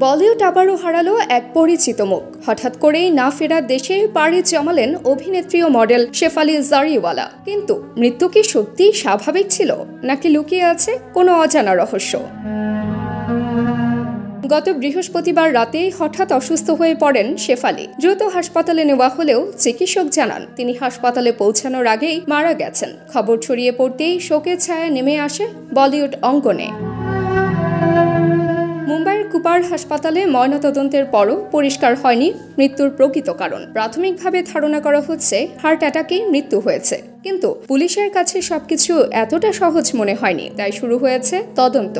বলিউড আবারও হারালো এক পরিচিত মুখ। হঠাৎ করেই না ফেরার দেশে পাড়ি জমালেন অভিনেত্রী ও মডেল শেফালি জারিওয়ালা। কিন্তু মৃত্যু কি সত্যিই স্বাভাবিক ছিল, নাকি লুকিয়ে আছে কোনো অজানা রহস্য? গত বৃহস্পতিবার রাতে হঠাৎ অসুস্থ হয়ে পড়েন শেফালি। দ্রুত হাসপাতালে নেওয়া হলেও চিকিৎসক জানান তিনি হাসপাতালে পৌঁছানোর আগেই মারা গেছেন। খবর ছড়িয়ে পড়তেই শোকের ছায়া নেমে আসে বলিউড অঙ্গনে। মুম্বাইয়ের কুপার হাসপাতালে ময়নাতদন্তের পরও পরিষ্কার হয়নি মৃত্যুর প্রকৃত কারণ। প্রাথমিকভাবে ধারণা করা হচ্ছে হার্ট অ্যাটাকেই মৃত্যু হয়েছে, কিন্তু পুলিশের কাছে সবকিছু এতটা সহজ মনে হয়নি। তাই শুরু হয়েছে তদন্ত।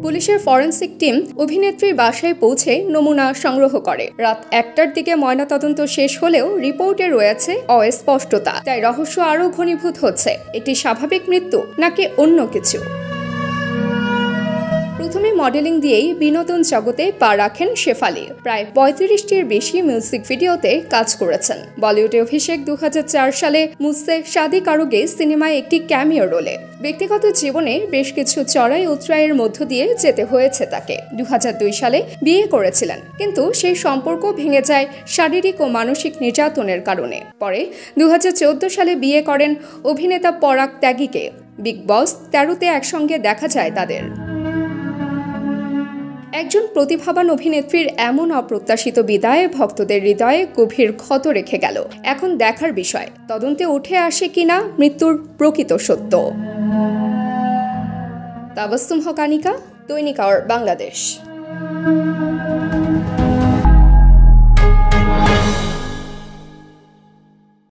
পুলিশের ফরেনসিক টিম অভিনেত্রীর বাসায় পৌঁছে নমুনা সংগ্রহ করে। রাত 1টার দিকে ময়নাতদন্ত শেষ হলেও রিপোর্টে রয়েছে অস্পষ্টতা। তাই রহস্য আরও ঘনীভূত হচ্ছে। এটি স্বাভাবিক মৃত্যু নাকি অন্য কিছু? প্রথমে মডেলিং দিয়েই বিনোদন জগতে পা রাখেন শেফালি। প্রায় 35টির বেশি মিউজিক ভিডিওতে কাজ করেছেন। বলিউডে অভিষেক 2004 সালে মুঝসে শাদি কারোগে সিনেমায় একটি ক্যামিও রোলে। ব্যক্তিগত জীবনে বেশ কিছু চড়াই উতরাইয়ের মধ্য দিয়ে যেতে হয়েছে তাকে। 2002 সালে বিয়ে করেছিলেন, কিন্তু সেই সম্পর্ক ভেঙে যায় শারীরিক ও মানসিক নির্যাতনের কারণে। পরে 2014 সালে বিয়ে করেন অভিনেতা পরাগ ত্যাগীকে। বিগ বস 13তে একসঙ্গে দেখা যায় তাদের। একজন প্রতিভাবান অভিনেত্রীর এমন অপ্রত্যাশিত বিদায় ভক্তদের হৃদয়ে গভীর ক্ষত রেখে গেল। এখন দেখার বিষয়, তদন্তে উঠে আসে কিনা মৃত্যুর প্রকৃত সত্য। তাবাসসুম হক আনিকা, দৈনিক আওয়ার বাংলাদেশ।